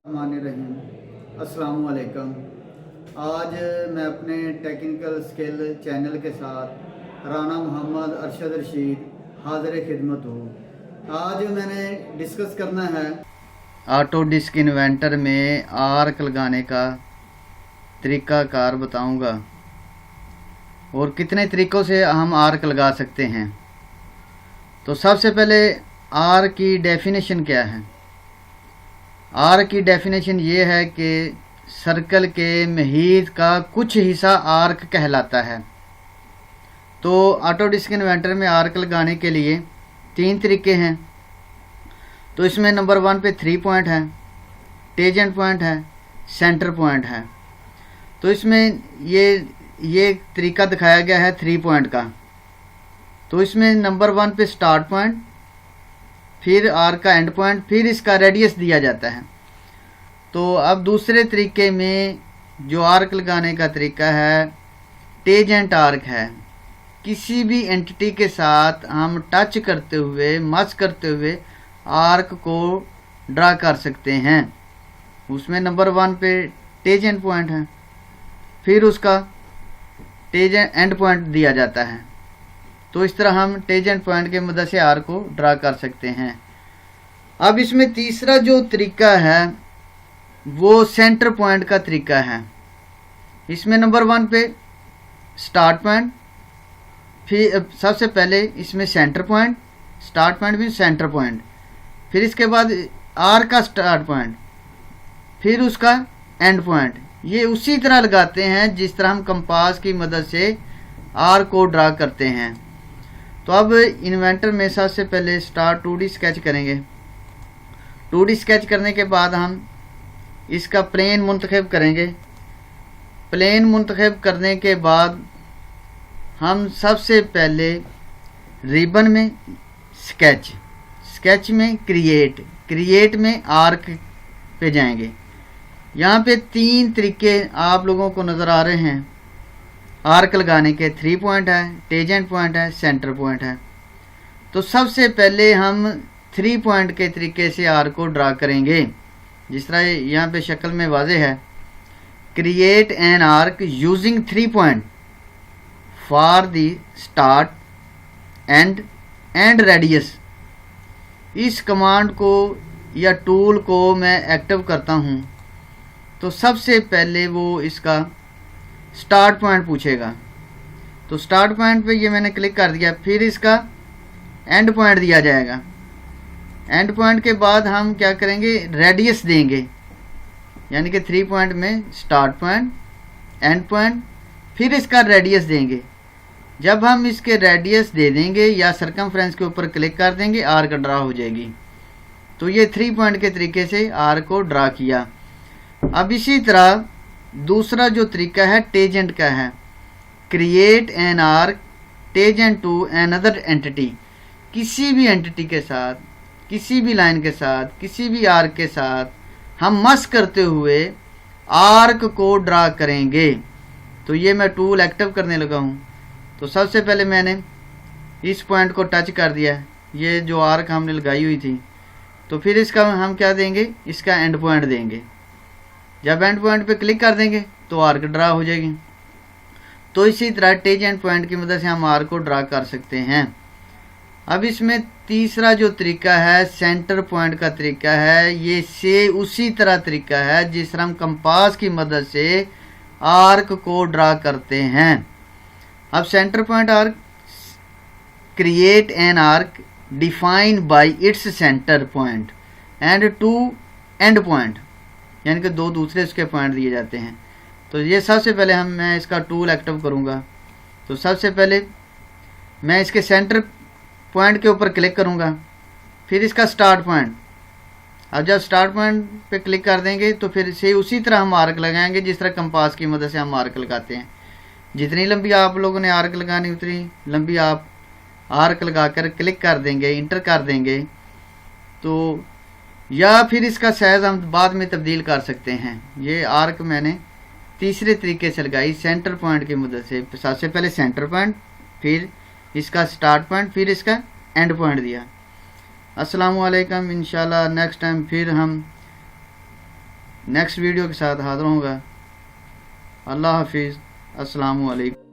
रहीम अस्सलाम वालेकुम। आज मैं अपने टेक्निकल स्किल चैनल के साथ राना मोहम्मद अरशद रशीद हाज़िर खिदमत हूँ। आज मैंने डिस्कस करना है ऑटो डिस्क इन्वेंटर में आर्क लगाने का तरीक़ाकार बताऊंगा और कितने तरीक़ों से हम आर्क लगा सकते हैं। तो सबसे पहले आर्क की डेफिनेशन क्या है। आर्क की डेफिनेशन ये है कि सर्कल के महीत का कुछ हिस्सा आर्क कहलाता है। तो ऑटो डिस्क इन्वेंटर में आर्क लगाने के लिए 3 तरीके हैं। तो इसमें नंबर 1 पे 3 पॉइंट है, टेंजेंट पॉइंट है, सेंटर पॉइंट है। तो इसमें ये तरीका दिखाया गया है 3 पॉइंट का। तो इसमें नंबर 1 पे स्टार्ट पॉइंट, फिर आर्क का एंड पॉइंट, फिर इसका रेडियस दिया जाता है। तो अब दूसरे तरीके में जो आर्क लगाने का तरीका है टेंजेंट आर्क है। किसी भी एंटिटी के साथ हम टच करते हुए, मस करते हुए आर्क को ड्रा कर सकते हैं। उसमें नंबर 1 पे टेंजेंट पॉइंट है, फिर उसका टेंजेंट एंड पॉइंट दिया जाता है। तो इस तरह हम टेंजेंट पॉइंट के मदद से आर्क को ड्रा कर सकते हैं। अब इसमें तीसरा जो तरीका है वो सेंटर पॉइंट का तरीका है। इसमें नंबर 1 पे स्टार्ट पॉइंट, फिर सबसे पहले इसमें सेंटर पॉइंट, स्टार्ट पॉइंट भी सेंटर पॉइंट, फिर इसके बाद आर्क का स्टार्ट पॉइंट, फिर उसका एंड पॉइंट। ये उसी तरह लगाते हैं जिस तरह हम कंपास की मदद से आर्क को ड्रा करते हैं। तो अब इन्वेंटर में सबसे पहले स्टार्ट 2D स्केच करेंगे। 2D स्केच करने के बाद हम इसका प्लेन मुंतखब करेंगे। प्लेन मुंतखब करने के बाद हम सबसे पहले रिबन में स्केच, स्केच में क्रिएट में आर्क पे जाएंगे। यहाँ पे 3 तरीके आप लोगों को नज़र आ रहे हैं आर्क लगाने के। 3 पॉइंट है, टेंजेंट पॉइंट है, सेंटर पॉइंट है। तो सबसे पहले हम 3 पॉइंट के तरीके से आर्क को ड्रा करेंगे, जिस तरह यहाँ पे शक्ल में वाज़े है। Create an arc using 3 point for the start, and and radius. इस कमांड को या टूल को मैं एक्टिव करता हूँ तो सबसे पहले वो इसका स्टार्ट पॉइंट पूछेगा। तो स्टार्ट पॉइंट पे ये मैंने क्लिक कर दिया, फिर इसका एंड पॉइंट दिया जाएगा। एंड पॉइंट के बाद हम क्या करेंगे, रेडियस देंगे, यानी कि 3 पॉइंट में स्टार्ट पॉइंट, एंड पॉइंट, फिर इसका रेडियस देंगे। जब हम इसके रेडियस दे देंगे या सरकमफ्रेंस के ऊपर क्लिक कर देंगे, आर्क ड्रा हो जाएगी। तो ये 3 पॉइंट के तरीके से आर्क को ड्रा किया। अब इसी तरह दूसरा जो तरीका है टेंजेंट का है। Create an arc tangent to another entity. किसी भी एंटिटी के साथ, किसी भी लाइन के साथ, किसी भी आर्क के साथ हम मस करते हुए आर्क को ड्रा करेंगे। तो ये मैं टूल एक्टिव करने लगा हूँ। तो सबसे पहले मैंने इस पॉइंट को टच कर दिया, ये जो आर्क हमने लगाई हुई थी। तो फिर इसका हम क्या देंगे, इसका एंड पॉइंट देंगे। जब एंड पॉइंट पे क्लिक कर देंगे तो आर्क ड्रा हो जाएगी। तो इसी तरह टेंजेंट पॉइंट की मदद से हम आर्क को ड्रा कर सकते हैं। अब इसमें तीसरा जो तरीका है सेंटर पॉइंट का तरीका है। ये से उसी तरह तरीका है जिस तरह हम कंपास की मदद से आर्क को ड्रा करते हैं। अब centre point arc, create an arc define by its centre point and 2 and point, यानी कि 2 दूसरे इसके पॉइंट दिए जाते हैं। तो ये सबसे पहले मैं इसका टूल एक्टिव करूँगा। तो सबसे पहले मैं इसके सेंटर पॉइंट के ऊपर क्लिक करूँगा, फिर इसका स्टार्ट पॉइंट। अब जब स्टार्ट पॉइंट पे क्लिक कर देंगे तो फिर से उसी तरह हम आर्क लगाएंगे जिस तरह कंपास की मदद से हम आर्क लगाते हैं। जितनी लंबी आप लोगों ने आर्क लगानी उतनी लंबी आप आर्क लगाकर क्लिक कर देंगे, इंटर कर देंगे। तो या फिर इसका साइज हम बाद में तब्दील कर सकते हैं। ये आर्क मैंने तीसरे तरीके से लगाई सेंटर पॉइंट की मदद से। सबसे पहले सेंटर पॉइंट, फिर इसका स्टार्ट पॉइंट, फिर इसका एंड पॉइंट दिया। अस्सलाम वालेकुम। इंशाल्लाह नेक्स्ट टाइम फिर हम नेक्स्ट वीडियो के साथ हाज़िर होगा। अल्लाह हाफिज़। अस्सलामु अलैकुम।